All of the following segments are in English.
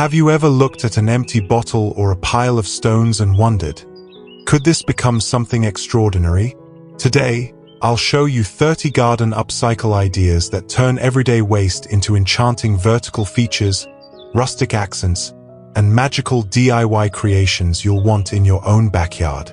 Have you ever looked at an empty bottle or a pile of stones and wondered, could this become something extraordinary? Today, I'll show you 30 garden upcycle ideas that turn everyday waste into enchanting vertical features, rustic accents, and magical DIY creations you'll want in your own backyard.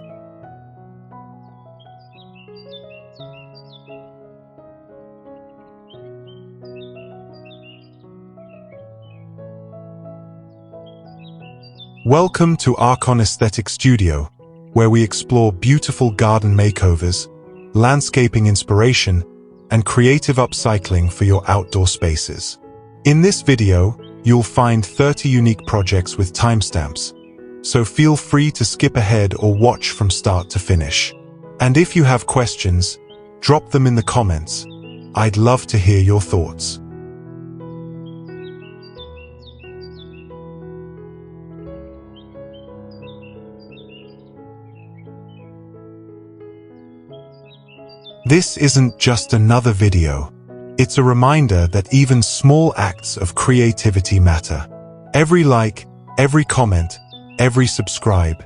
Welcome to Archon Aesthetic Studio, where we explore beautiful garden makeovers, landscaping inspiration, and creative upcycling for your outdoor spaces. In this video, you'll find 30 unique projects with timestamps, so feel free to skip ahead or watch from start to finish. And if you have questions, drop them in the comments. I'd love to hear your thoughts. This isn't just another video. It's a reminder that even small acts of creativity matter. Every like, every comment, every subscribe,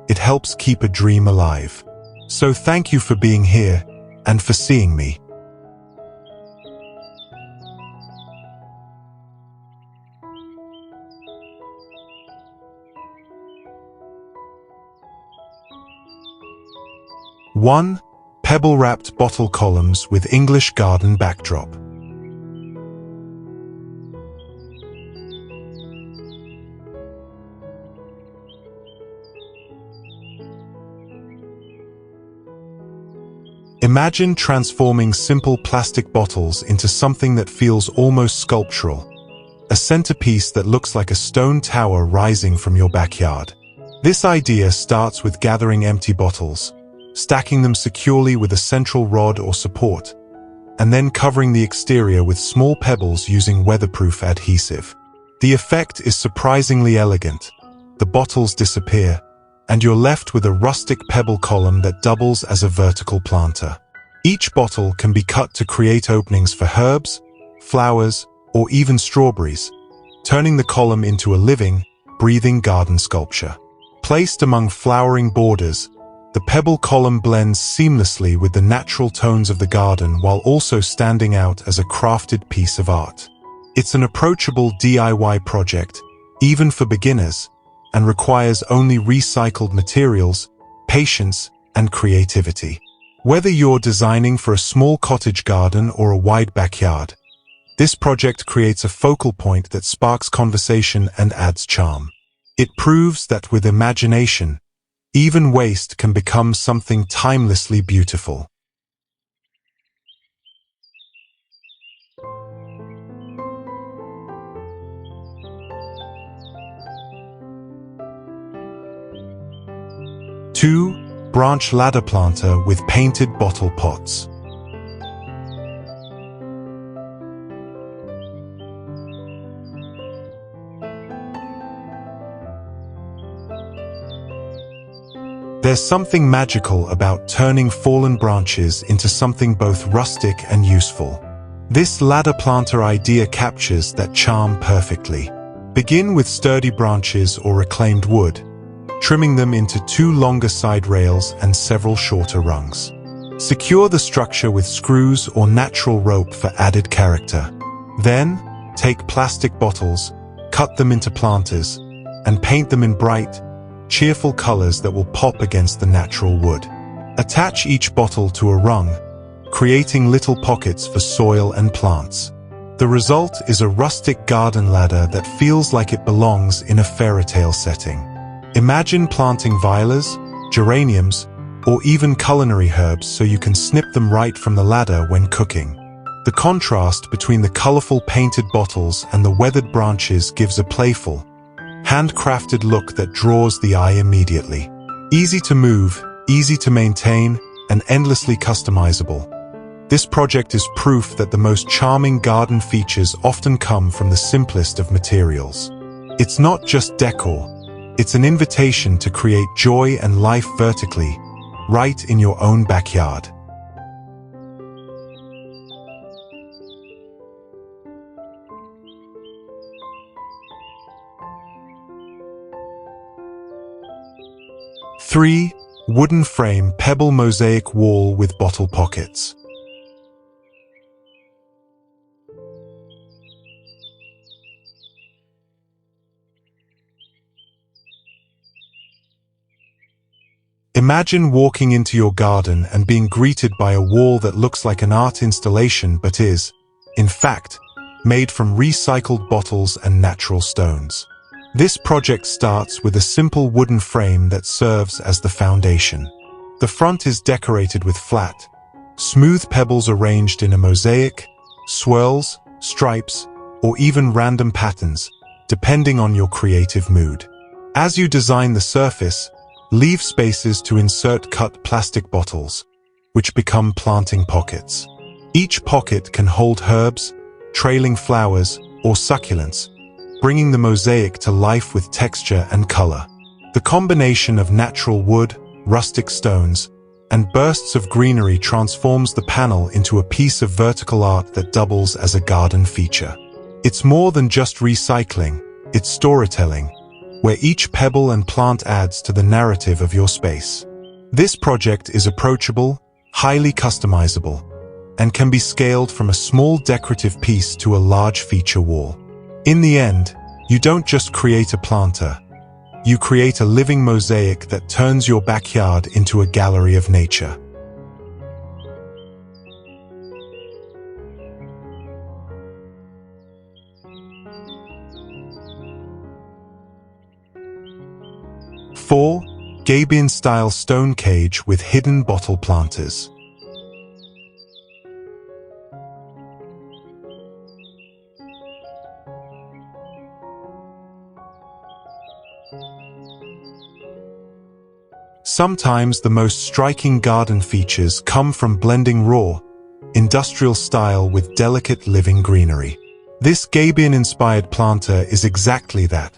it helps keep a dream alive. So thank you for being here and for seeing me. One, Pebble-Wrapped bottle columns with English garden backdrop. Imagine transforming simple plastic bottles into something that feels almost sculptural, a centerpiece that looks like a stone tower rising from your backyard. This idea starts with gathering empty bottles, stacking them securely with a central rod or support, and then covering the exterior with small pebbles using weatherproof adhesive. The effect is surprisingly elegant. The bottles disappear, and you're left with a rustic pebble column that doubles as a vertical planter. Each bottle can be cut to create openings for herbs, flowers, or even strawberries, turning the column into a living, breathing garden sculpture. Placed among flowering borders, the pebble column blends seamlessly with the natural tones of the garden while also standing out as a crafted piece of art. It's an approachable DIY project, even for beginners, and requires only recycled materials, patience, and creativity. Whether you're designing for a small cottage garden or a wide backyard, this project creates a focal point that sparks conversation and adds charm. It proves that with imagination, even waste can become something timelessly beautiful. Two, branch ladder planter with painted bottle pots. There's something magical about turning fallen branches into something both rustic and useful. This ladder planter idea captures that charm perfectly. Begin with sturdy branches or reclaimed wood, trimming them into 2 longer side rails and several shorter rungs. Secure the structure with screws or natural rope for added character. Then, take plastic bottles, cut them into planters, and paint them in bright, cheerful colors that will pop against the natural wood. Attach each bottle to a rung, creating little pockets for soil and plants. The result is a rustic garden ladder that feels like it belongs in a fairy tale setting. Imagine planting violas, geraniums, or even culinary herbs so you can snip them right from the ladder when cooking. The contrast between the colorful painted bottles and the weathered branches gives a playful, handcrafted look that draws the eye immediately. Easy to move, easy to maintain, and endlessly customizable. This project is proof that the most charming garden features often come from the simplest of materials. It's not just decor, it's an invitation to create joy and life vertically, right in your own backyard. 3. Wooden frame pebble mosaic wall with bottle pockets. Imagine walking into your garden and being greeted by a wall that looks like an art installation but is, in fact, made from recycled bottles and natural stones. This project starts with a simple wooden frame that serves as the foundation. The front is decorated with flat, smooth pebbles arranged in a mosaic, swirls, stripes, or even random patterns, depending on your creative mood. As you design the surface, leave spaces to insert cut plastic bottles, which become planting pockets. Each pocket can hold herbs, trailing flowers, or succulents, bringing the mosaic to life with texture and color. The combination of natural wood, rustic stones, and bursts of greenery transforms the panel into a piece of vertical art that doubles as a garden feature. It's more than just recycling, it's storytelling, where each pebble and plant adds to the narrative of your space. This project is approachable, highly customizable, and can be scaled from a small decorative piece to a large feature wall. In the end, you don't just create a planter, you create a living mosaic that turns your backyard into a gallery of nature. Four, Gabion-Style stone cage with hidden bottle planters. Sometimes the most striking garden features come from blending raw, industrial style with delicate living greenery. This Gabion-inspired planter is exactly that.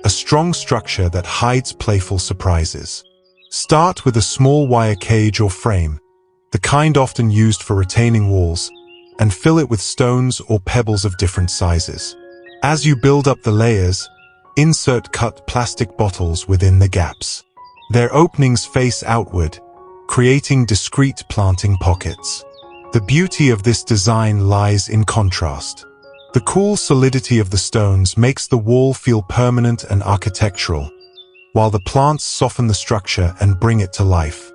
A strong structure that hides playful surprises. Start with a small wire cage or frame, the kind often used for retaining walls, and fill it with stones or pebbles of different sizes. As you build up the layers, insert cut plastic bottles within the gaps. Their openings face outward, creating discrete planting pockets. The beauty of this design lies in contrast. The cool solidity of the stones makes the wall feel permanent and architectural, while the plants soften the structure and bring it to life.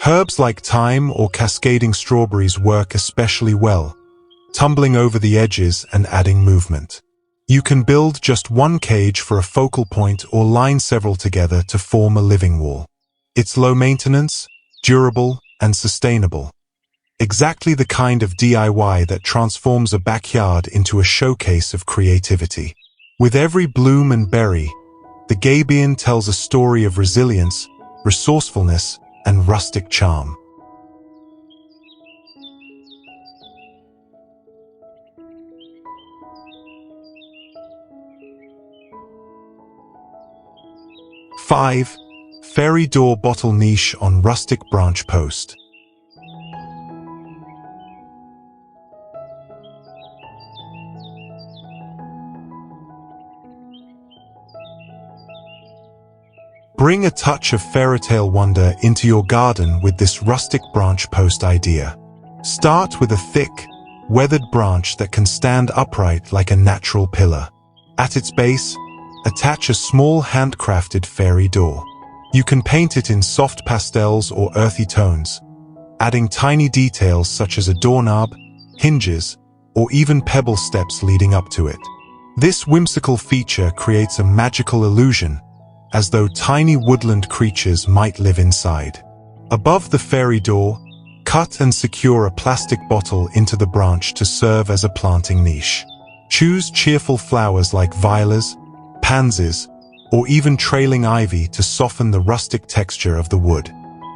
Herbs like thyme or cascading strawberries work especially well, tumbling over the edges and adding movement. You can build just one cage for a focal point or line several together to form a living wall. It's low maintenance, durable, and sustainable. Exactly the kind of DIY that transforms a backyard into a showcase of creativity. With every bloom and berry, the Gabion tells a story of resilience, resourcefulness, and rustic charm. Five, Fairy door bottle niche on rustic branch post. Bring a touch of fairytale wonder into your garden with this rustic branch post idea. Start with a thick, weathered branch that can stand upright like a natural pillar. At its base, attach a small handcrafted fairy door. You can paint it in soft pastels or earthy tones, adding tiny details such as a doorknob, hinges, or even pebble steps leading up to it. This whimsical feature creates a magical illusion, as though tiny woodland creatures might live inside. Above the fairy door, cut and secure a plastic bottle into the branch to serve as a planting niche. Choose cheerful flowers like violas, pansies, or even trailing ivy to soften the rustic texture of the wood.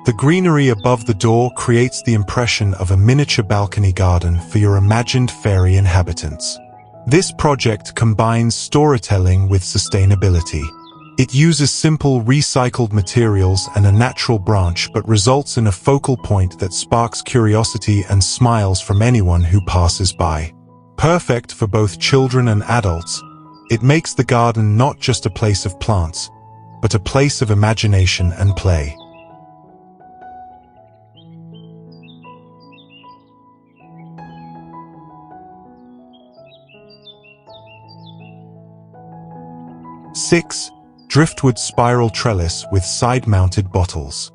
The greenery above the door creates the impression of a miniature balcony garden for your imagined fairy inhabitants. This project combines storytelling with sustainability. It uses simple recycled materials and a natural branch but results in a focal point that sparks curiosity and smiles from anyone who passes by. Perfect for both children and adults, it makes the garden not just a place of plants, but a place of imagination and play. 6. Driftwood spiral trellis with side-mounted bottles.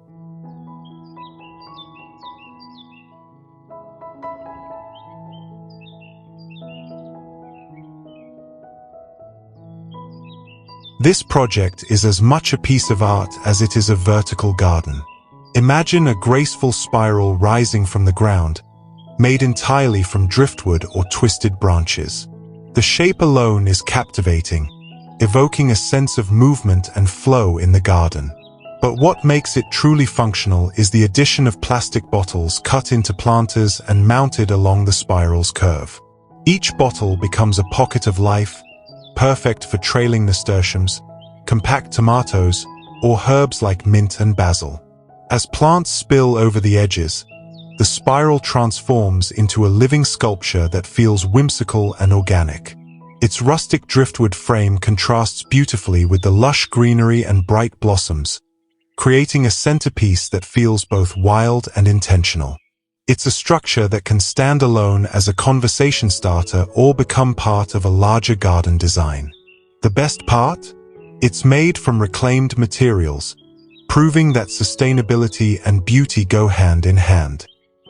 This project is as much a piece of art as it is a vertical garden. Imagine a graceful spiral rising from the ground, made entirely from driftwood or twisted branches. The shape alone is captivating, evoking a sense of movement and flow in the garden. But what makes it truly functional is the addition of plastic bottles cut into planters and mounted along the spiral's curve. Each bottle becomes a pocket of life, perfect for trailing nasturtiums, compact tomatoes, or herbs like mint and basil. As plants spill over the edges, the spiral transforms into a living sculpture that feels whimsical and organic. Its rustic driftwood frame contrasts beautifully with the lush greenery and bright blossoms, creating a centerpiece that feels both wild and intentional. It's a structure that can stand alone as a conversation starter or become part of a larger garden design. The best part? It's made from reclaimed materials, proving that sustainability and beauty go hand in hand.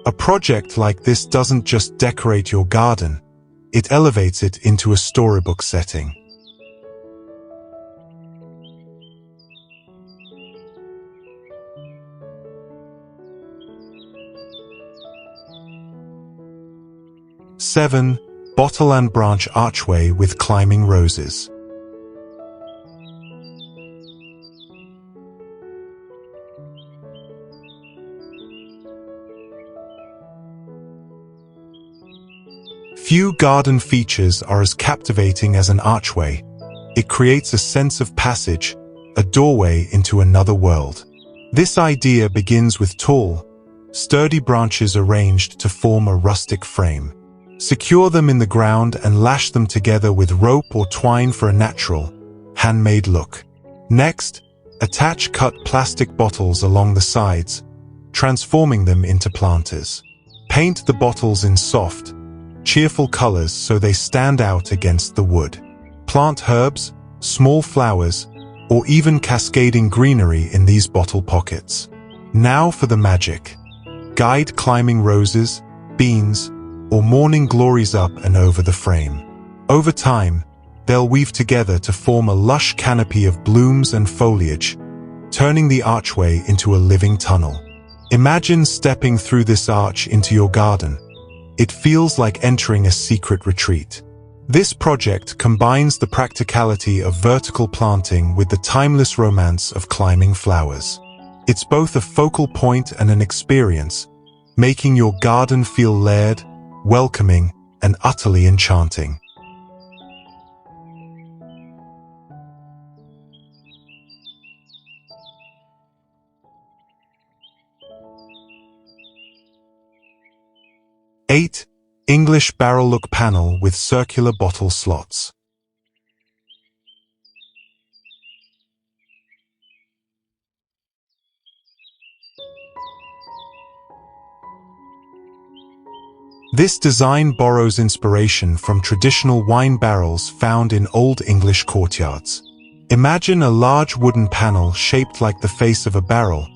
A project like this doesn't just decorate your garden, it elevates it into a storybook setting. Seven. Bottle-and-branch archway with climbing roses. Few garden features are as captivating as an archway. It creates a sense of passage, a doorway into another world. This idea begins with tall, sturdy branches arranged to form a rustic frame. Secure them in the ground and lash them together with rope or twine for a natural, handmade look. Next, attach cut plastic bottles along the sides, transforming them into planters. Paint the bottles in soft, cheerful colors so they stand out against the wood. Plant herbs, small flowers, or even cascading greenery in these bottle pockets. Now for the magic. Guide climbing roses, beans, or morning glories up and over the frame. Over time, they'll weave together to form a lush canopy of blooms and foliage, turning the archway into a living tunnel. Imagine stepping through this arch into your garden. It feels like entering a secret retreat. This project combines the practicality of vertical planting with the timeless romance of climbing flowers. It's both a focal point and an experience, making your garden feel layered, welcoming, and utterly enchanting. Eight. English barrel look panel with circular bottle slots. This design borrows inspiration from traditional wine barrels found in Old English courtyards. Imagine a large wooden panel shaped like the face of a barrel,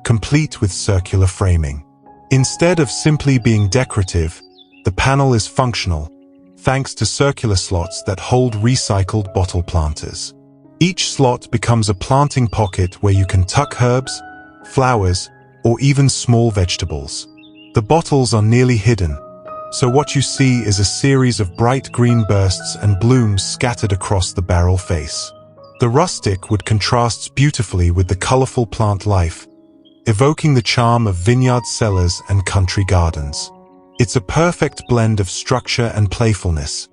complete with circular framing. Instead of simply being decorative, the panel is functional, thanks to circular slots that hold recycled bottle planters. Each slot becomes a planting pocket where you can tuck herbs, flowers, or even small vegetables. The bottles are nearly hidden, so what you see is a series of bright green bursts and blooms scattered across the barrel face. The rustic wood contrasts beautifully with the colorful plant life, evoking the charm of vineyard cellars and country gardens. It's a perfect blend of structure and playfulness,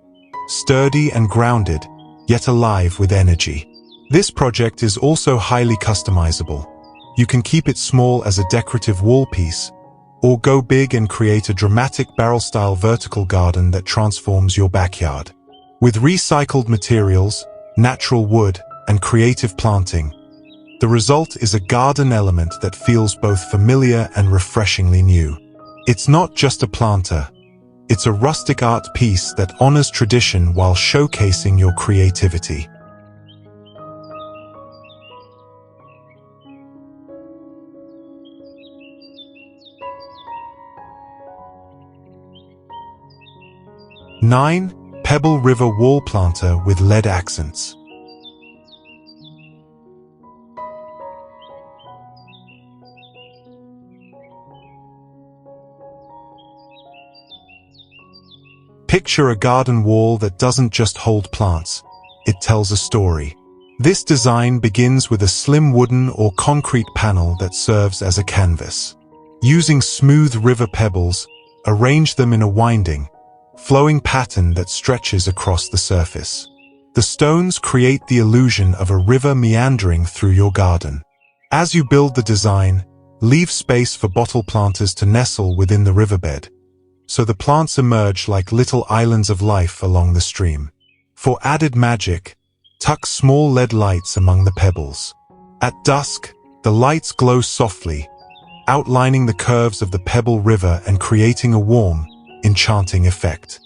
sturdy and grounded, yet alive with energy. This project is also highly customizable. You can keep it small as a decorative wall piece, or go big and create a dramatic barrel-style vertical garden that transforms your backyard. With recycled materials, natural wood, and creative planting, the result is a garden element that feels both familiar and refreshingly new. It's not just a planter, it's a rustic art piece that honors tradition while showcasing your creativity. 9. Pebble River Wall Planter with lead accents. Picture a garden wall that doesn't just hold plants, it tells a story. This design begins with a slim wooden or concrete panel that serves as a canvas. Using smooth river pebbles, arrange them in a winding, flowing pattern that stretches across the surface. The stones create the illusion of a river meandering through your garden. As you build the design, leave space for bottle planters to nestle within the riverbed, so the plants emerge like little islands of life along the stream. For added magic, tuck small LED lights among the pebbles. At dusk, the lights glow softly, outlining the curves of the Pebble River and creating a warm, enchanting effect.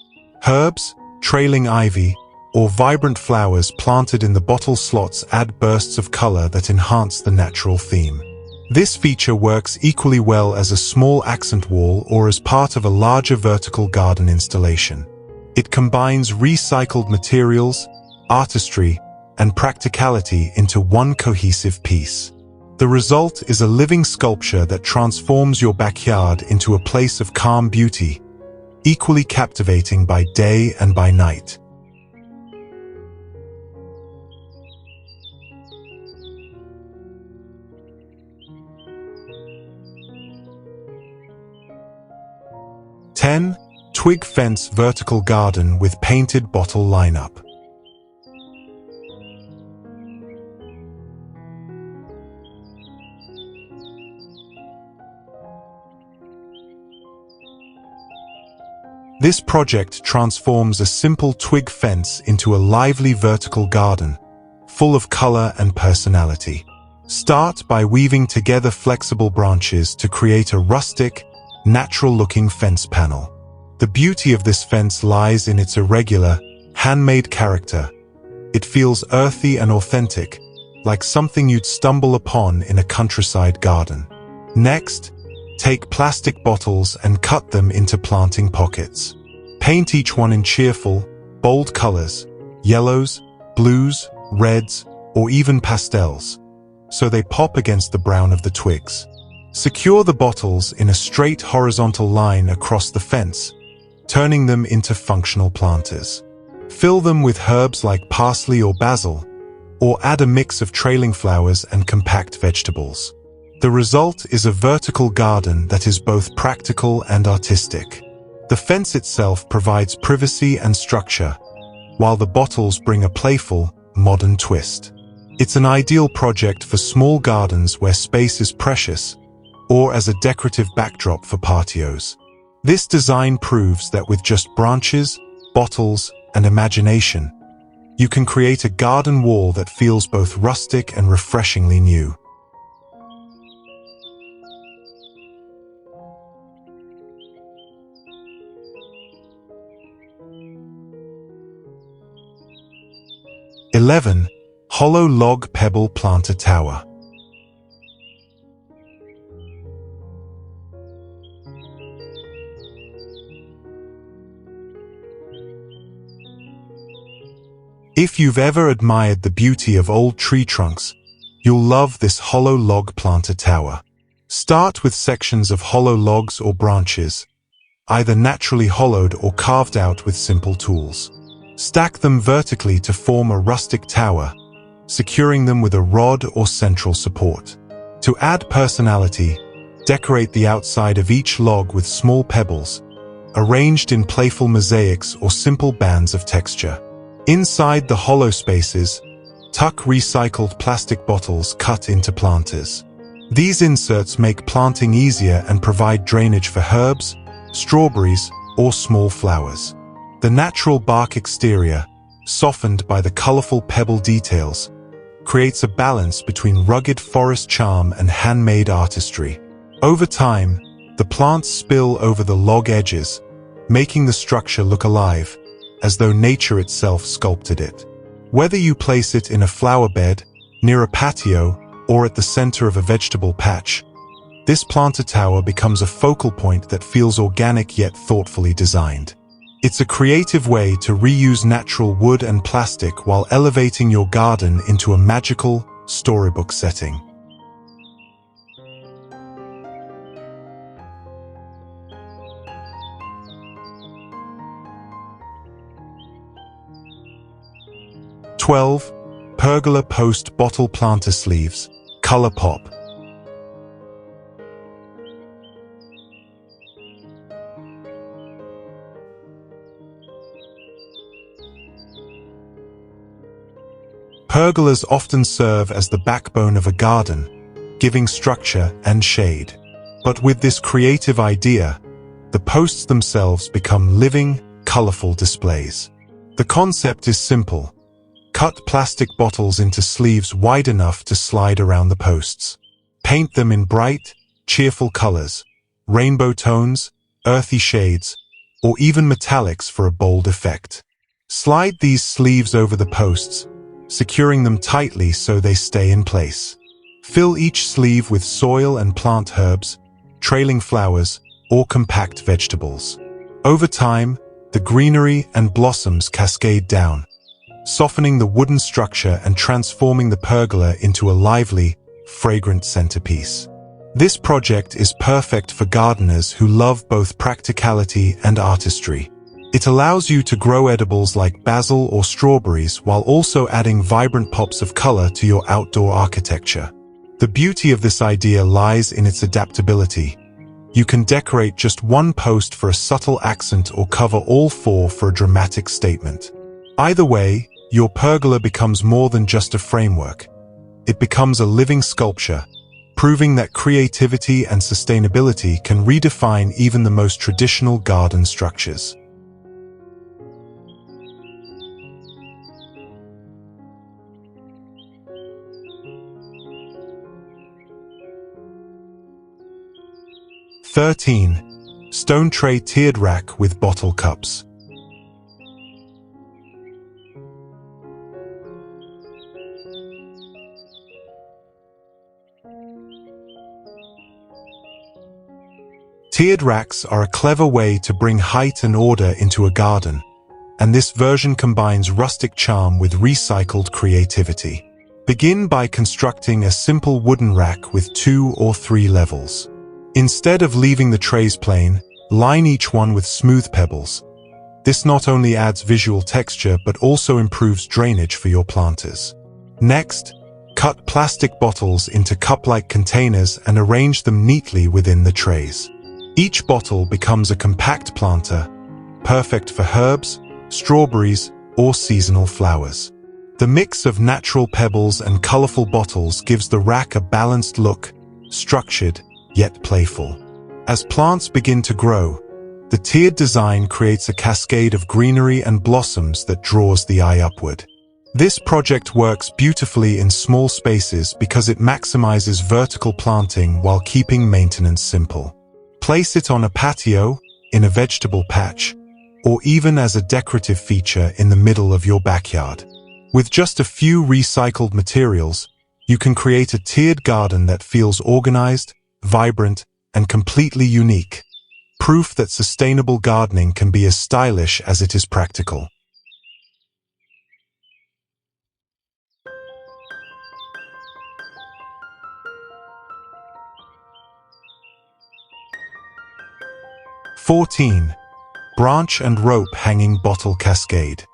Herbs, trailing ivy, or vibrant flowers planted in the bottle slots add bursts of color that enhance the natural theme. This feature works equally well as a small accent wall or as part of a larger vertical garden installation. It combines recycled materials, artistry, and practicality into one cohesive piece. The result is a living sculpture that transforms your backyard into a place of calm beauty, equally captivating by day and by night. Twig Fence Vertical Garden with Painted Bottle Lineup. This project transforms a simple twig fence into a lively vertical garden, full of color and personality. Start by weaving together flexible branches to create a rustic, natural-looking fence panel. The beauty of this fence lies in its irregular, handmade character. It feels earthy and authentic, like something you'd stumble upon in a countryside garden. Next, take plastic bottles and cut them into planting pockets. Paint each one in cheerful, bold colors, yellows, blues, reds, or even pastels, so they pop against the brown of the twigs. Secure the bottles in a straight horizontal line across the fence, turning them into functional planters. Fill them with herbs like parsley or basil, or add a mix of trailing flowers and compact vegetables. The result is a vertical garden that is both practical and artistic. The fence itself provides privacy and structure, while the bottles bring a playful, modern twist. It's an ideal project for small gardens where space is precious, or as a decorative backdrop for patios. This design proves that with just branches, bottles, and imagination, you can create a garden wall that feels both rustic and refreshingly new. Hollow Log Pebble Planter Tower. If you've ever admired the beauty of old tree trunks, you'll love this hollow log planter tower. Start with sections of hollow logs or branches, either naturally hollowed or carved out with simple tools. Stack them vertically to form a rustic tower, securing them with a rod or central support. To add personality, decorate the outside of each log with small pebbles, arranged in playful mosaics or simple bands of texture. Inside the hollow spaces, tuck recycled plastic bottles cut into planters. These inserts make planting easier and provide drainage for herbs, strawberries, or small flowers. The natural bark exterior, softened by the colorful pebble details, creates a balance between rugged forest charm and handmade artistry. Over time, the plants spill over the log edges, making the structure look alive, as though nature itself sculpted it. Whether you place it in a flower bed, near a patio, or at the center of a vegetable patch, this planter tower becomes a focal point that feels organic yet thoughtfully designed. It's a creative way to reuse natural wood and plastic while elevating your garden into a magical storybook setting. "12. Pergola Post Bottle Planter Sleeves, Color Pop." Pergolas often serve as the backbone of a garden, giving structure and shade. But with this creative idea, the posts themselves become living, colorful displays. The concept is simple. Cut plastic bottles into sleeves wide enough to slide around the posts. Paint them in bright, cheerful colors, rainbow tones, earthy shades, or even metallics for a bold effect. Slide these sleeves over the posts, securing them tightly so they stay in place. Fill each sleeve with soil and plant herbs, trailing flowers, or compact vegetables. Over time, the greenery and blossoms cascade down, softening the wooden structure and transforming the pergola into a lively, fragrant centerpiece. This project is perfect for gardeners who love both practicality and artistry. It allows you to grow edibles like basil or strawberries while also adding vibrant pops of color to your outdoor architecture. The beauty of this idea lies in its adaptability. You can decorate just one post for a subtle accent or cover all four for a dramatic statement. Either way, your pergola becomes more than just a framework. It becomes a living sculpture, proving that creativity and sustainability can redefine even the most traditional garden structures. "13. Stone Tray Tiered Rack with Bottle Cups." Tiered racks are a clever way to bring height and order into a garden, and this version combines rustic charm with recycled creativity. Begin by constructing a simple wooden rack with 2 or 3 levels. Instead of leaving the trays plain, line each one with smooth pebbles. This not only adds visual texture but also improves drainage for your planters. Next, cut plastic bottles into cup-like containers and arrange them neatly within the trays. Each bottle becomes a compact planter, perfect for herbs, strawberries, or seasonal flowers. The mix of natural pebbles and colorful bottles gives the rack a balanced look, structured, yet playful. As plants begin to grow, the tiered design creates a cascade of greenery and blossoms that draws the eye upward. This project works beautifully in small spaces because it maximizes vertical planting while keeping maintenance simple. Place it on a patio, in a vegetable patch, or even as a decorative feature in the middle of your backyard. With just a few recycled materials, you can create a tiered garden that feels organized, vibrant, and completely unique. Proof that sustainable gardening can be as stylish as it is practical. "14. Branch and Rope Hanging Bottle Cascade."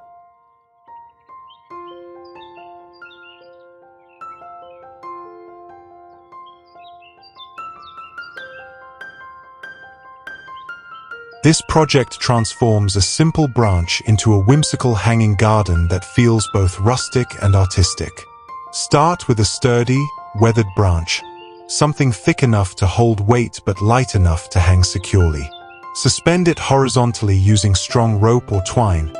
This project transforms a simple branch into a whimsical hanging garden that feels both rustic and artistic. Start with a sturdy, weathered branch, something thick enough to hold weight but light enough to hang securely. Suspend it horizontally using strong rope or twine,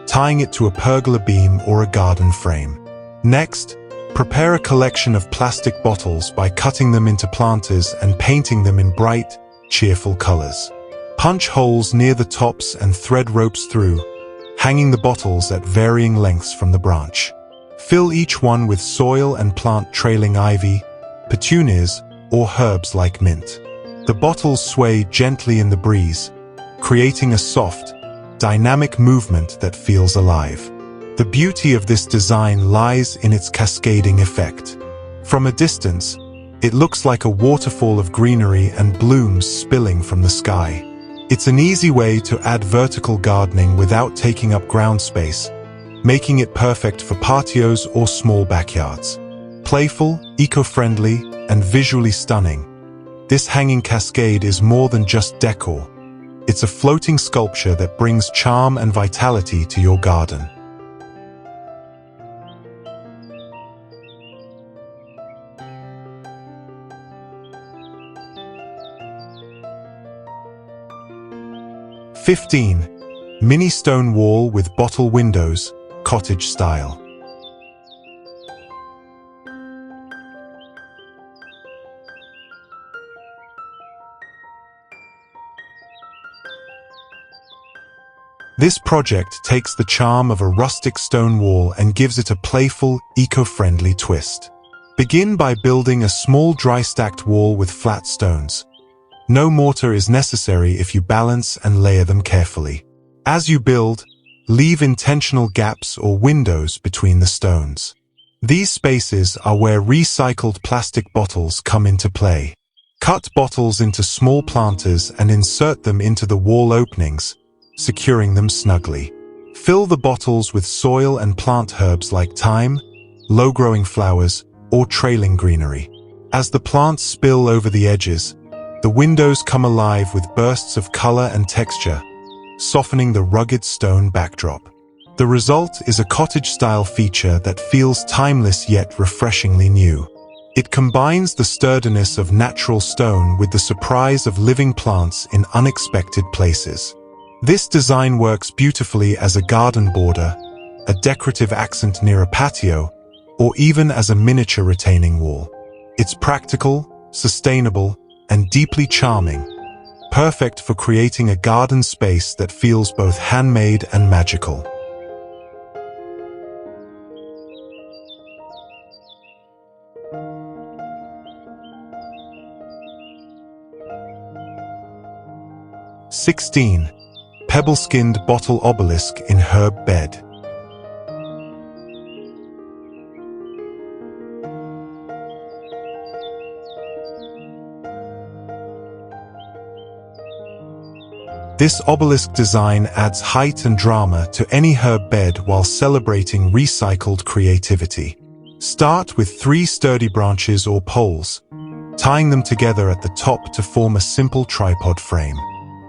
tying it to a pergola beam or a garden frame. Next, prepare a collection of plastic bottles by cutting them into planters and painting them in bright, cheerful colors. Punch holes near the tops and thread ropes through, hanging the bottles at varying lengths from the branch. Fill each one with soil and plant trailing ivy, petunias, or herbs like mint. The bottles sway gently in the breeze, creating a soft, dynamic movement that feels alive. The beauty of this design lies in its cascading effect. From a distance, it looks like a waterfall of greenery and blooms spilling from the sky. It's an easy way to add vertical gardening without taking up ground space, making it perfect for patios or small backyards. Playful, eco-friendly, and visually stunning, this hanging cascade is more than just decor. It's a floating sculpture that brings charm and vitality to your garden. (15) Mini stone wall with bottle windows, cottage style. This project takes the charm of a rustic stone wall and gives it a playful, eco-friendly twist. Begin by building a small dry-stacked wall with flat stones. No mortar is necessary if you balance and layer them carefully. As you build, leave intentional gaps or windows between the stones. These spaces are where recycled plastic bottles come into play. Cut bottles into small planters and insert them into the wall openings, securing them snugly. Fill the bottles with soil and plant herbs like thyme, low-growing flowers, or trailing greenery. As the plants spill over the edges, the windows come alive with bursts of color and texture, softening the rugged stone backdrop. The result is a cottage-style feature that feels timeless yet refreshingly new. It combines the sturdiness of natural stone with the surprise of living plants in unexpected places. This design works beautifully as a garden border, a decorative accent near a patio, or even as a miniature retaining wall. It's practical, sustainable, and deeply charming, perfect for creating a garden space that feels both handmade and magical. (16) Pebble-Skinned bottle obelisk in herb bed. This obelisk design adds height and drama to any herb bed while celebrating recycled creativity. Start with 3 sturdy branches or poles, tying them together at the top to form a simple tripod frame.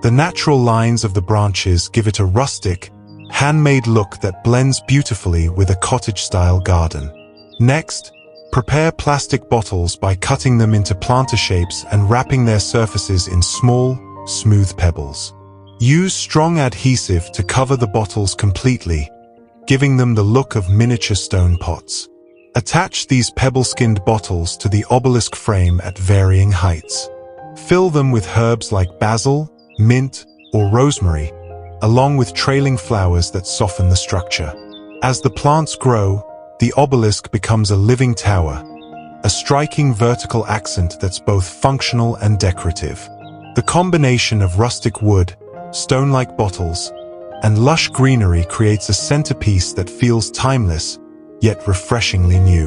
The natural lines of the branches give it a rustic, handmade look that blends beautifully with a cottage-style garden. Next, prepare plastic bottles by cutting them into planter shapes and wrapping their surfaces in small, smooth pebbles. Use strong adhesive to cover the bottles completely, giving them the look of miniature stone pots. Attach these pebble-skinned bottles to the obelisk frame at varying heights. Fill them with herbs like basil, mint, or rosemary, along with trailing flowers that soften the structure. As the plants grow, the obelisk becomes a living tower, a striking vertical accent that's both functional and decorative. The combination of rustic wood, stone-like bottles, and lush greenery creates a centerpiece that feels timeless, yet refreshingly new.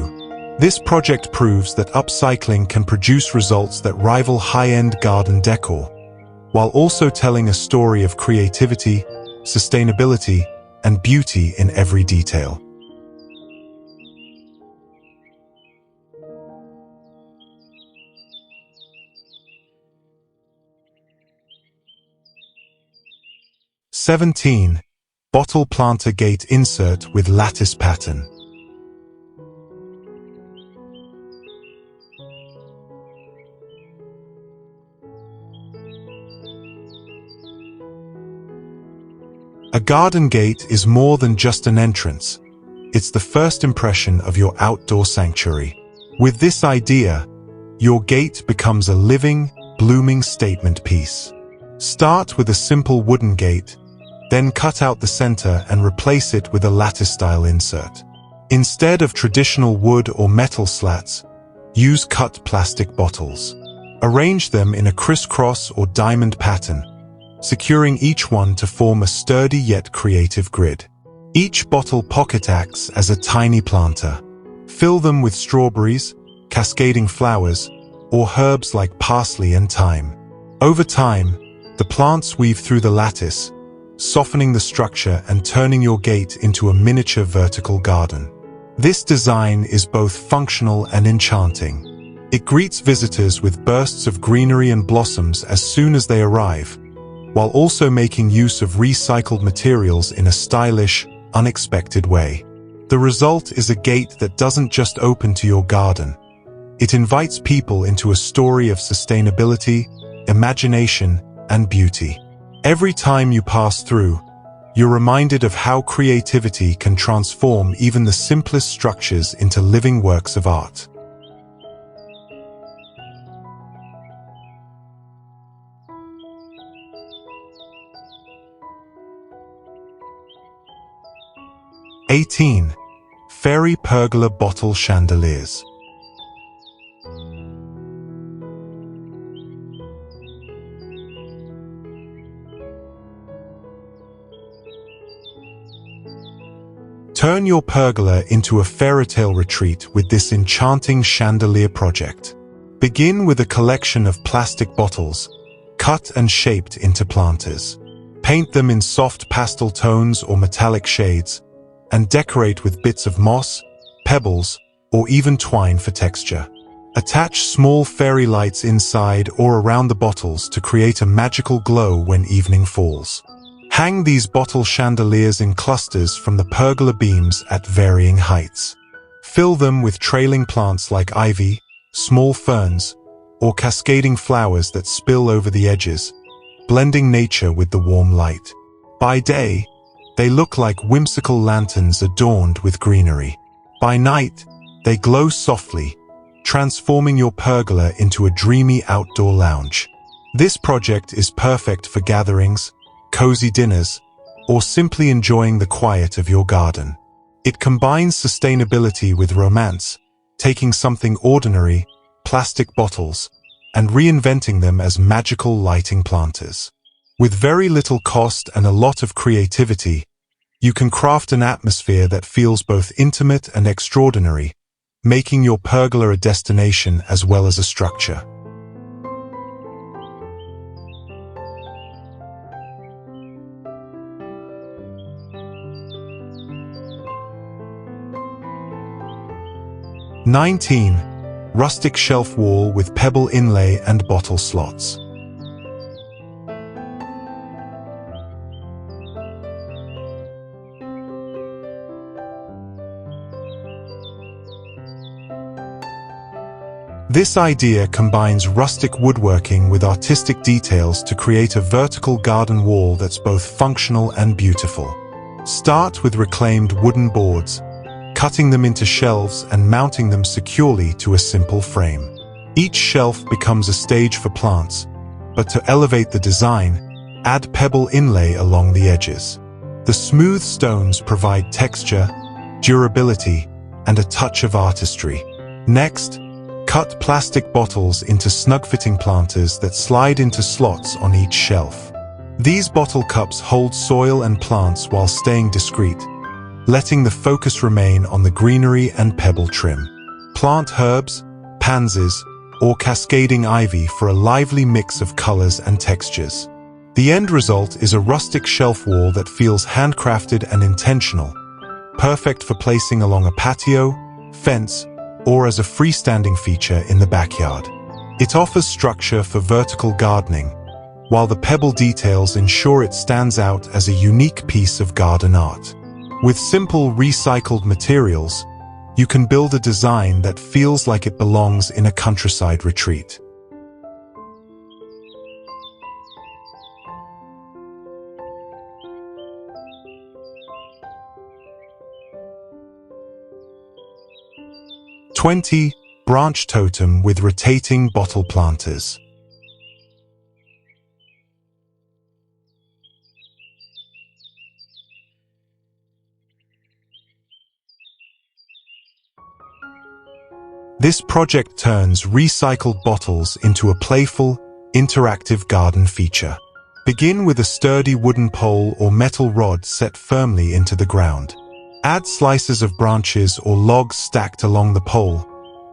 This project proves that upcycling can produce results that rival high-end garden decor, while also telling a story of creativity, sustainability, and beauty in every detail. (17) Bottle planter gate insert with lattice pattern. A garden gate is more than just an entrance. It's the first impression of your outdoor sanctuary. With this idea, your gate becomes a living, blooming statement piece. Start with a simple wooden gate, then cut out the center and replace it with a lattice-style insert. Instead of traditional wood or metal slats, use cut plastic bottles. Arrange them in a crisscross or diamond pattern, securing each one to form a sturdy yet creative grid. Each bottle pocket acts as a tiny planter. Fill them with strawberries, cascading flowers, or herbs like parsley and thyme. Over time, the plants weave through the lattice, softening the structure and turning your gate into a miniature vertical garden. This design is both functional and enchanting. It greets visitors with bursts of greenery and blossoms as soon as they arrive, while also making use of recycled materials in a stylish, unexpected way. The result is a gate that doesn't just open to your garden. It invites people into a story of sustainability, imagination, and beauty. Every time you pass through, you're reminded of how creativity can transform even the simplest structures into living works of art. (18) Fairy Pergola Bottle Chandeliers. Turn your pergola into a fairytale retreat with this enchanting chandelier project. Begin with a collection of plastic bottles, cut and shaped into planters. Paint them in soft pastel tones or metallic shades, and decorate with bits of moss, pebbles, or even twine for texture. Attach small fairy lights inside or around the bottles to create a magical glow when evening falls. Hang these bottle chandeliers in clusters from the pergola beams at varying heights. Fill them with trailing plants like ivy, small ferns, or cascading flowers that spill over the edges, blending nature with the warm light. By day, they look like whimsical lanterns adorned with greenery. By night, they glow softly, transforming your pergola into a dreamy outdoor lounge. This project is perfect for gatherings, cozy dinners, or simply enjoying the quiet of your garden. It combines sustainability with romance, taking something ordinary, plastic bottles, and reinventing them as magical lighting planters. With very little cost and a lot of creativity, you can craft an atmosphere that feels both intimate and extraordinary, making your pergola a destination as well as a structure. (19) Rustic Shelf Wall with Pebble Inlay and Bottle Slots. This idea combines rustic woodworking with artistic details to create a vertical garden wall that's both functional and beautiful. Start with reclaimed wooden boards, cutting them into shelves and mounting them securely to a simple frame. Each shelf becomes a stage for plants, but to elevate the design, add pebble inlay along the edges. The smooth stones provide texture, durability, and a touch of artistry. Next, cut plastic bottles into snug-fitting planters that slide into slots on each shelf. These bottle cups hold soil and plants while staying discreet, letting the focus remain on the greenery and pebble trim. Plant herbs, pansies, or cascading ivy for a lively mix of colors and textures. The end result is a rustic shelf wall that feels handcrafted and intentional, perfect for placing along a patio, fence, or as a freestanding feature in the backyard. It offers structure for vertical gardening, while the pebble details ensure it stands out as a unique piece of garden art. With simple recycled materials, you can build a design that feels like it belongs in a countryside retreat. (20) Branch Totem with rotating bottle planters. This project turns recycled bottles into a playful, interactive garden feature. Begin with a sturdy wooden pole or metal rod set firmly into the ground. Add slices of branches or logs stacked along the pole,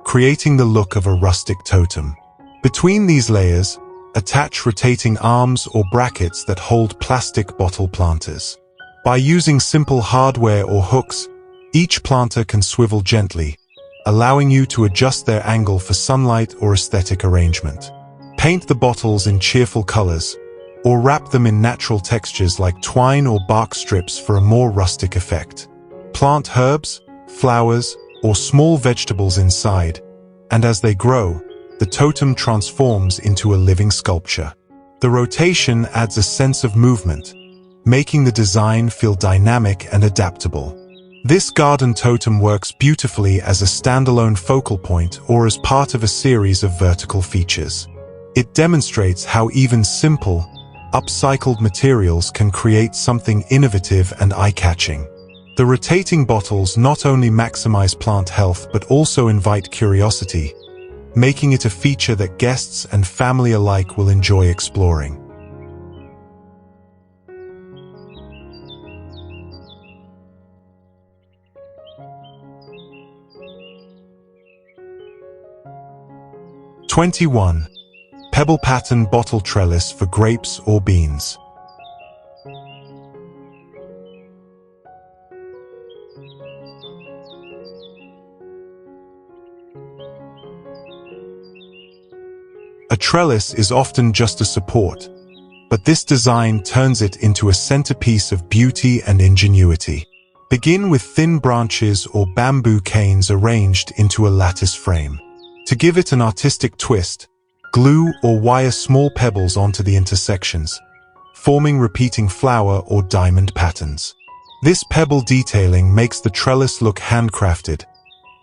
creating the look of a rustic totem. Between these layers, attach rotating arms or brackets that hold plastic bottle planters. By using simple hardware or hooks, each planter can swivel gently, allowing you to adjust their angle for sunlight or aesthetic arrangement. Paint the bottles in cheerful colors, or wrap them in natural textures like twine or bark strips for a more rustic effect. Plant herbs, flowers, or small vegetables inside, and as they grow, the totem transforms into a living sculpture. The rotation adds a sense of movement, making the design feel dynamic and adaptable. This garden totem works beautifully as a standalone focal point or as part of a series of vertical features. It demonstrates how even simple, upcycled materials can create something innovative and eye-catching. The rotating bottles not only maximize plant health but also invite curiosity, making it a feature that guests and family alike will enjoy exploring. (21) Pebble-Pattern bottle trellis for grapes or beans. A trellis is often just a support, but this design turns it into a centerpiece of beauty and ingenuity. Begin with thin branches or bamboo canes arranged into a lattice frame. To give it an artistic twist, glue or wire small pebbles onto the intersections, forming repeating flower or diamond patterns. This pebble detailing makes the trellis look handcrafted,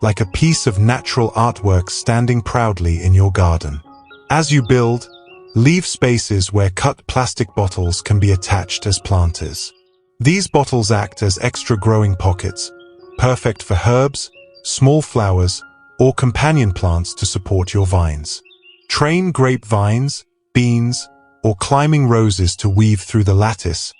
like a piece of natural artwork standing proudly in your garden. As you build, leave spaces where cut plastic bottles can be attached as planters. These bottles act as extra growing pockets, perfect for herbs, small flowers, or companion plants to support your vines. Train grapevines, beans, or climbing roses to weave through the lattice,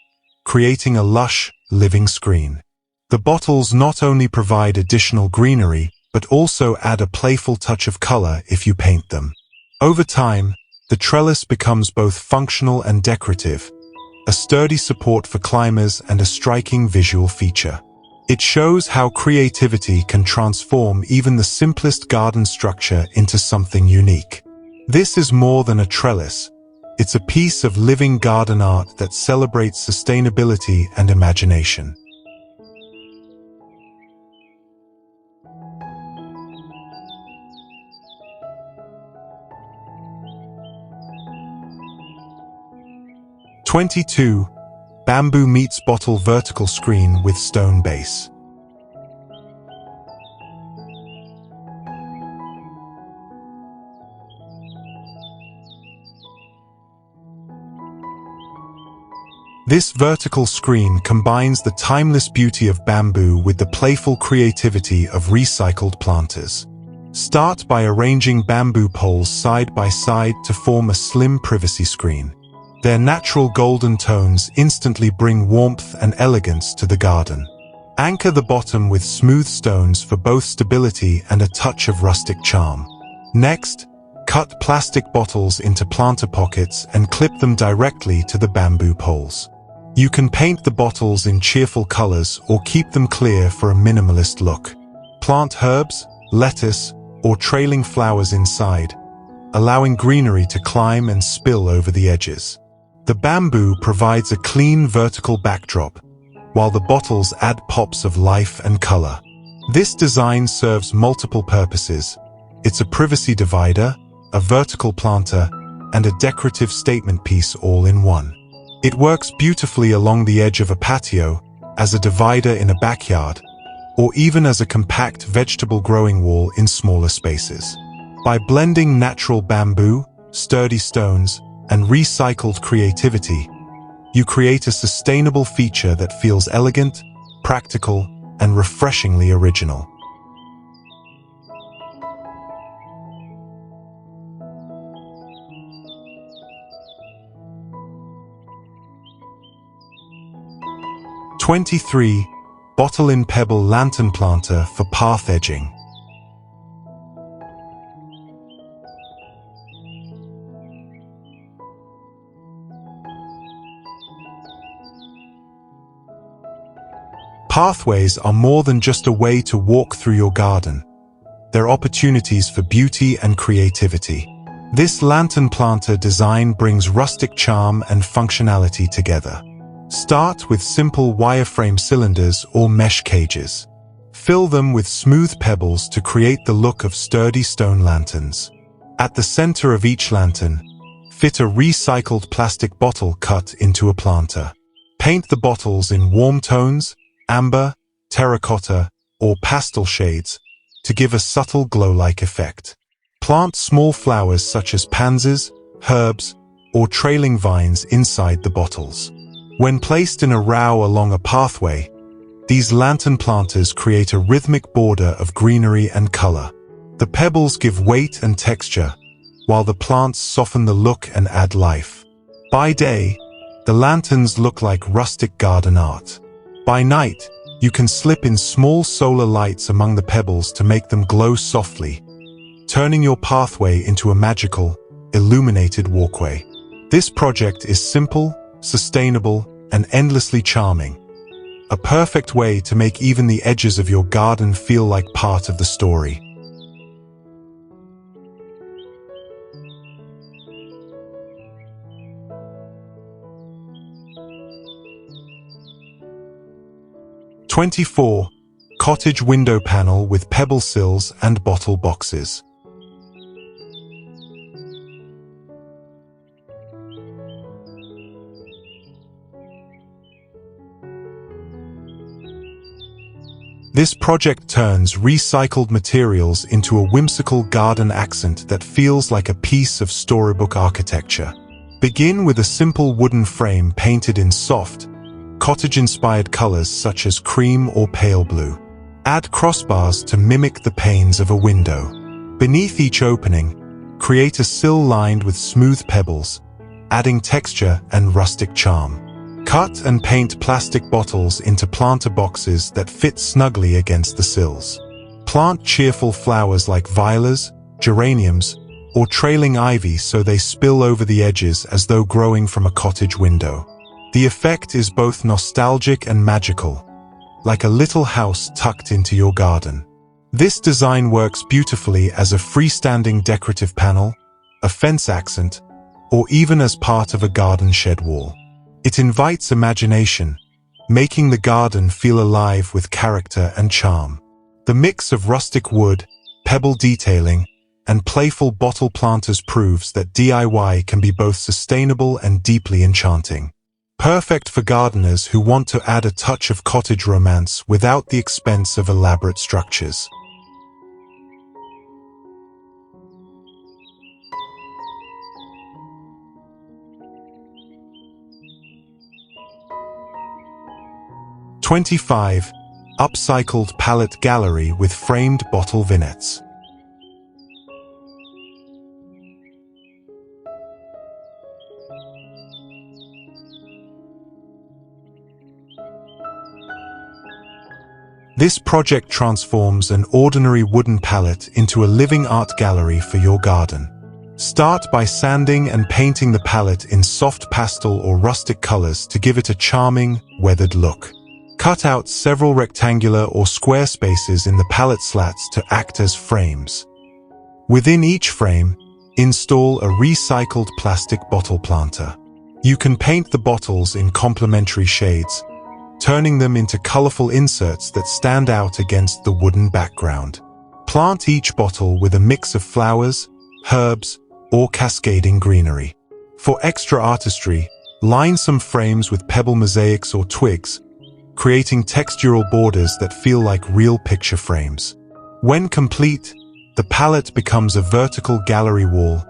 creating a lush, living screen. The bottles not only provide additional greenery, but also add a playful touch of color if you paint them. Over time, the trellis becomes both functional and decorative, a sturdy support for climbers and a striking visual feature. It shows how creativity can transform even the simplest garden structure into something unique. This is more than a trellis. It's a piece of living garden art that celebrates sustainability and imagination. (22) Bamboo meets bottle vertical screen with stone base. This vertical screen combines the timeless beauty of bamboo with the playful creativity of recycled planters. Start by arranging bamboo poles side by side to form a slim privacy screen. Their natural golden tones instantly bring warmth and elegance to the garden. Anchor the bottom with smooth stones for both stability and a touch of rustic charm. Next, cut plastic bottles into planter pockets and clip them directly to the bamboo poles. You can paint the bottles in cheerful colors or keep them clear for a minimalist look. Plant herbs, lettuce, or trailing flowers inside, allowing greenery to climb and spill over the edges. The bamboo provides a clean vertical backdrop, while the bottles add pops of life and color. This design serves multiple purposes. It's a privacy divider, a vertical planter, and a decorative statement piece all in one. It works beautifully along the edge of a patio, as a divider in a backyard, or even as a compact vegetable growing wall in smaller spaces. By blending natural bamboo, sturdy stones, and recycled creativity, you create a sustainable feature that feels elegant, practical, and refreshingly original. 23. Bottle-in-Pebble lantern planter for path edging. Pathways are more than just a way to walk through your garden. They're opportunities for beauty and creativity. This lantern planter design brings rustic charm and functionality together. Start with simple wireframe cylinders or mesh cages. Fill them with smooth pebbles to create the look of sturdy stone lanterns. At the center of each lantern, fit a recycled plastic bottle cut into a planter. Paint the bottles in warm tones, amber, terracotta, or pastel shades to give a subtle glow-like effect. Plant small flowers such as pansies, herbs, or trailing vines inside the bottles. When placed in a row along a pathway, these lantern planters create a rhythmic border of greenery and color. The pebbles give weight and texture, while the plants soften the look and add life. By day, the lanterns look like rustic garden art. By night, you can slip in small solar lights among the pebbles to make them glow softly, turning your pathway into a magical, illuminated walkway. This project is simple, sustainable, and endlessly charming. A perfect way to make even the edges of your garden feel like part of the story. (24) Cottage window panel with pebble sills and bottle boxes. This project turns recycled materials into a whimsical garden accent that feels like a piece of storybook architecture. Begin with a simple wooden frame painted in soft, cottage-inspired colors such as cream or pale blue. Add crossbars to mimic the panes of a window. Beneath each opening, create a sill lined with smooth pebbles, adding texture and rustic charm. Cut and paint plastic bottles into planter boxes that fit snugly against the sills. Plant cheerful flowers like violas, geraniums, or trailing ivy so they spill over the edges as though growing from a cottage window. The effect is both nostalgic and magical, like a little house tucked into your garden. This design works beautifully as a freestanding decorative panel, a fence accent, or even as part of a garden shed wall. It invites imagination, making the garden feel alive with character and charm. The mix of rustic wood, pebble detailing, and playful bottle planters proves that DIY can be both sustainable and deeply enchanting. Perfect for gardeners who want to add a touch of cottage romance without the expense of elaborate structures. (25) Upcycled pallet gallery with framed bottle vignettes. This project transforms an ordinary wooden pallet into a living art gallery for your garden. Start by sanding and painting the pallet in soft pastel or rustic colors to give it a charming, weathered look. Cut out several rectangular or square spaces in the pallet slats to act as frames. Within each frame, install a recycled plastic bottle planter. You can paint the bottles in complementary shades, turning them into colorful inserts that stand out against the wooden background. Plant each bottle with a mix of flowers, herbs, or cascading greenery. For extra artistry, line some frames with pebble mosaics or twigs, creating textural borders that feel like real picture frames. When complete, the pallet becomes a vertical gallery wall,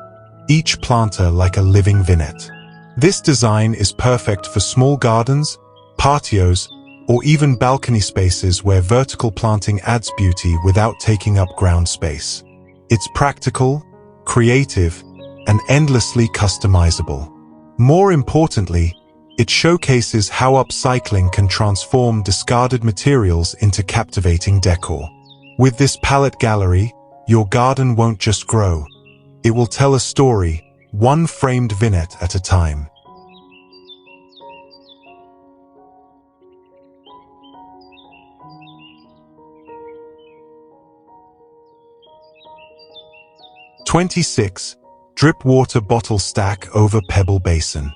each planter like a living vignette. This design is perfect for small gardens, patios, or even balcony spaces where vertical planting adds beauty without taking up ground space. It's practical, creative, and endlessly customizable. More importantly, It showcases how upcycling can transform discarded materials into captivating decor. With this palette gallery, your garden won't just grow. It will tell a story, one framed vignette at a time. (26) Drip water bottle stack over pebble basin.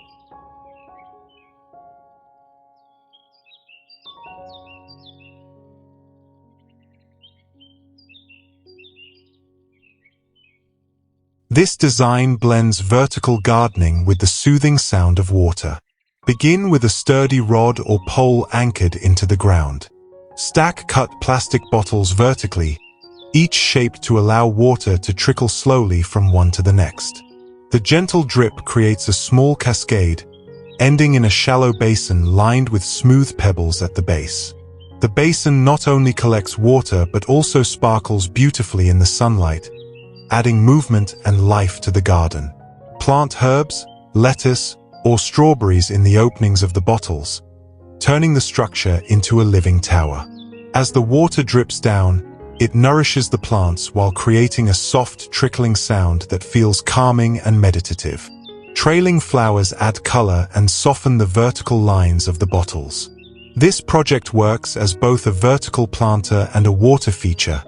This design blends vertical gardening with the soothing sound of water. Begin with a sturdy rod or pole anchored into the ground. Stack cut plastic bottles vertically, each shaped to allow water to trickle slowly from one to the next. The gentle drip creates a small cascade, ending in a shallow basin lined with smooth pebbles at the base. The basin not only collects water but also sparkles beautifully in the sunlight, adding movement and life to the garden. Plant herbs, lettuce, or strawberries in the openings of the bottles, turning the structure into a living tower. As the water drips down, it nourishes the plants while creating a soft, trickling sound that feels calming and meditative. Trailing flowers add color and soften the vertical lines of the bottles. This project works as both a vertical planter and a water feature,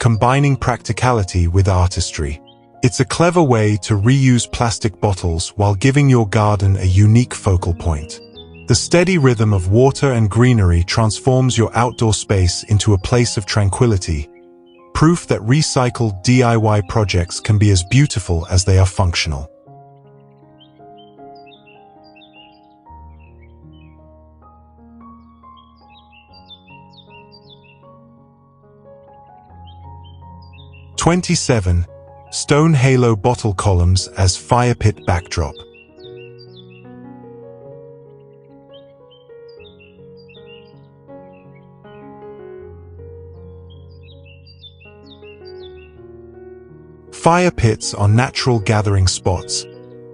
combining practicality with artistry. It's a clever way to reuse plastic bottles while giving your garden a unique focal point. The steady rhythm of water and greenery transforms your outdoor space into a place of tranquility, proof that recycled DIY projects can be as beautiful as they are functional. (27) Stone halo bottle columns as fire pit backdrop. Fire pits are natural gathering spots,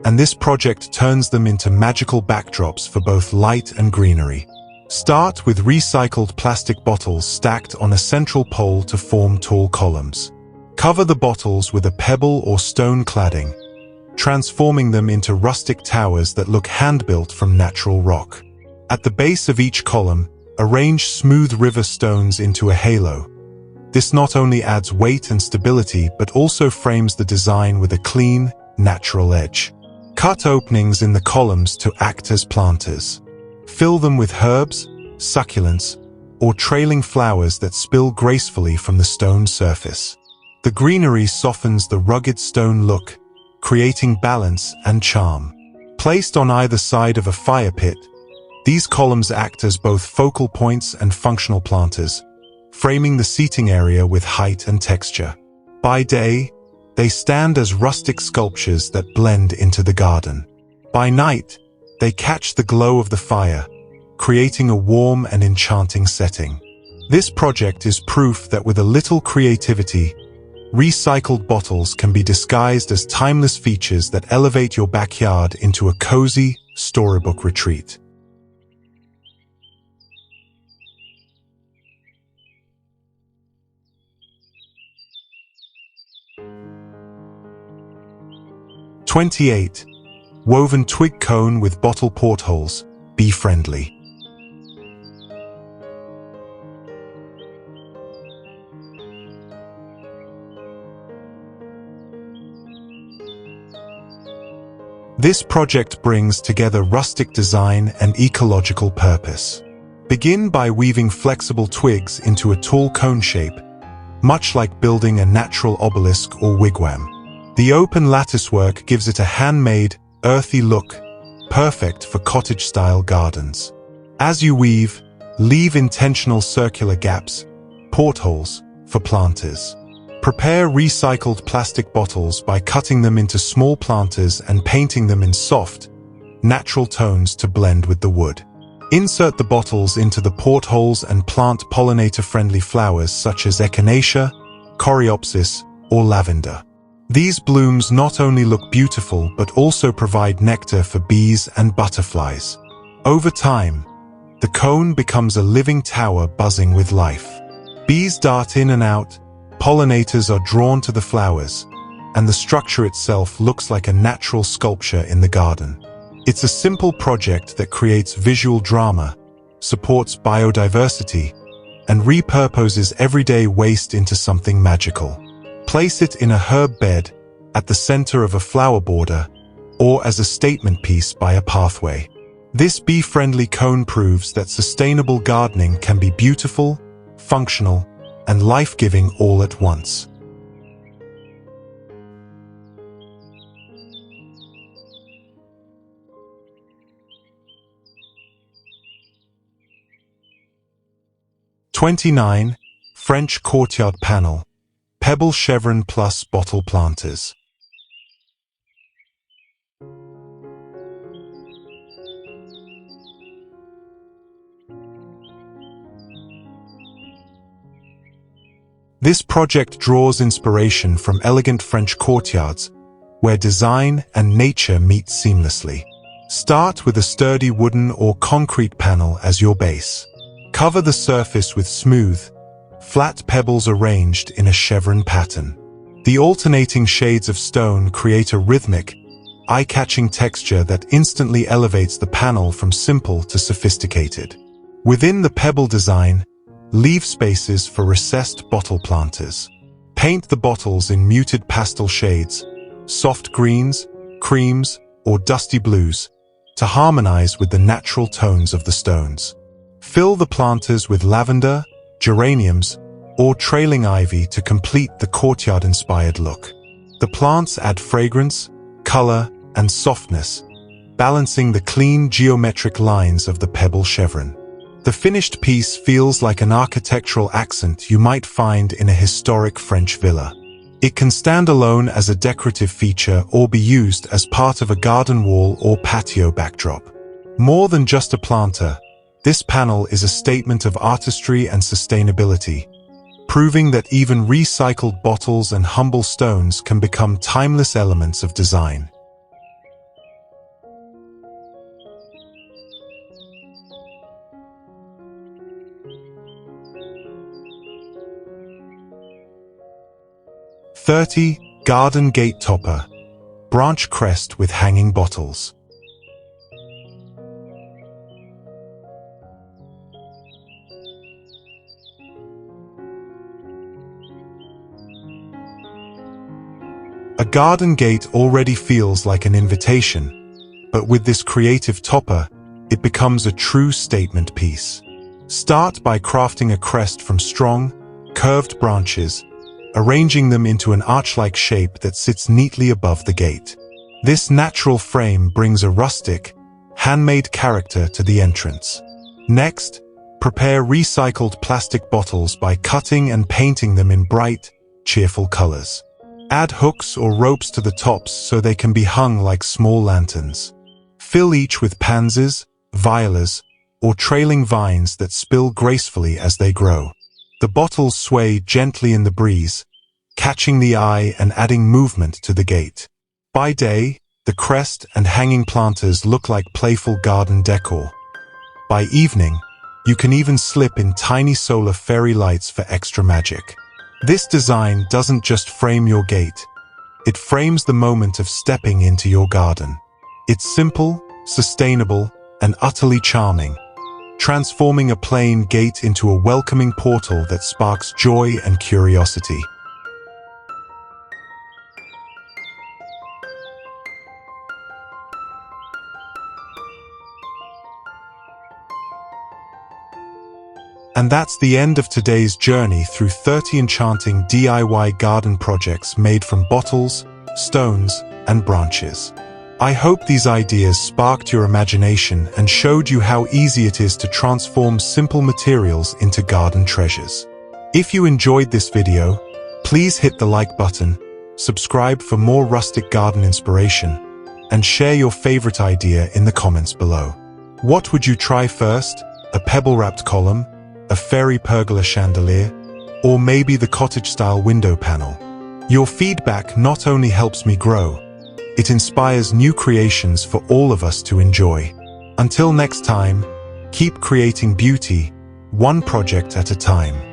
and this project turns them into magical backdrops for both light and greenery. Start with recycled plastic bottles stacked on a central pole to form tall columns. Cover the bottles with a pebble or stone cladding, transforming them into rustic towers that look hand-built from natural rock. At the base of each column, arrange smooth river stones into a halo. This not only adds weight and stability but also frames the design with a clean, natural edge. Cut openings in the columns to act as planters. Fill them with herbs, succulents, or trailing flowers that spill gracefully from the stone surface. The greenery softens the rugged stone look, creating balance and charm. Placed on either side of a fire pit, these columns act as both focal points and functional planters, framing the seating area with height and texture. By day, they stand as rustic sculptures that blend into the garden. By night, they catch the glow of the fire, creating a warm and enchanting setting. This project is proof that with a little creativity, recycled bottles can be disguised as timeless features that elevate your backyard into a cozy, storybook retreat. (28) Woven twig cone with bottle portholes. Be friendly. This project brings together rustic design and ecological purpose. Begin by weaving flexible twigs into a tall cone shape, much like building a natural obelisk or wigwam. The open lattice work gives it a handmade, earthy look, perfect for cottage-style gardens. As you weave, leave intentional circular gaps, portholes, for planters. Prepare recycled plastic bottles by cutting them into small planters and painting them in soft, natural tones to blend with the wood. Insert the bottles into the portholes and plant pollinator-friendly flowers such as echinacea, coreopsis, or lavender. These blooms not only look beautiful but also provide nectar for bees and butterflies. Over time, the cone becomes a living tower buzzing with life. Bees dart in and out, pollinators are drawn to the flowers, and the structure itself looks like a natural sculpture in the garden. It's a simple project that creates visual drama, supports biodiversity, and repurposes everyday waste into something magical. Place it in a herb bed, at the center of a flower border, or as a statement piece by a pathway. This bee-friendly cone proves that sustainable gardening can be beautiful, functional, and life-giving all at once. '29 French Courtyard Panel, Pebble Chevron plus Bottle Planters. This project draws inspiration from elegant French courtyards, where design and nature meet seamlessly. Start with a sturdy wooden or concrete panel as your base. Cover the surface with smooth, flat pebbles arranged in a chevron pattern. The alternating shades of stone create a rhythmic, eye-catching texture that instantly elevates the panel from simple to sophisticated. Within the pebble design, leave spaces for recessed bottle planters. Paint the bottles in muted pastel shades, soft greens, creams, or dusty blues, to harmonize with the natural tones of the stones. Fill the planters with lavender, geraniums, or trailing ivy to complete the courtyard-inspired look. The plants add fragrance, color, and softness, balancing the clean geometric lines of the pebble chevron. The finished piece feels like an architectural accent you might find in a historic French villa. It can stand alone as a decorative feature or be used as part of a garden wall or patio backdrop. More than just a planter, this panel is a statement of artistry and sustainability, proving that even recycled bottles and humble stones can become timeless elements of design. '30 Garden Gate Topper, Branch Crest with Hanging Bottles. A garden gate already feels like an invitation, but with this creative topper, it becomes a true statement piece. Start by crafting a crest from strong, curved branches, arranging them into an arch-like shape that sits neatly above the gate. This natural frame brings a rustic, handmade character to the entrance. Next, prepare recycled plastic bottles by cutting and painting them in bright, cheerful colors. Add hooks or ropes to the tops so they can be hung like small lanterns. Fill each with pansies, violas, or trailing vines that spill gracefully as they grow. The bottles sway gently in the breeze, catching the eye and adding movement to the gate. By day, the crest and hanging planters look like playful garden decor. By evening, you can even slip in tiny solar fairy lights for extra magic. This design doesn't just frame your gate, it frames the moment of stepping into your garden. It's simple, sustainable, and utterly charming, transforming a plain gate into a welcoming portal that sparks joy and curiosity. And that's the end of today's journey through 30 enchanting DIY garden projects made from bottles, stones, and branches. I hope these ideas sparked your imagination and showed you how easy it is to transform simple materials into garden treasures. If you enjoyed this video, please hit the like button, subscribe for more rustic garden inspiration, and share your favorite idea in the comments below. What would you try first? A pebble-wrapped column? A fairy pergola chandelier? Or maybe the cottage-style window panel? Your feedback not only helps me grow, it inspires new creations for all of us to enjoy. Until next time, keep creating beauty, one project at a time.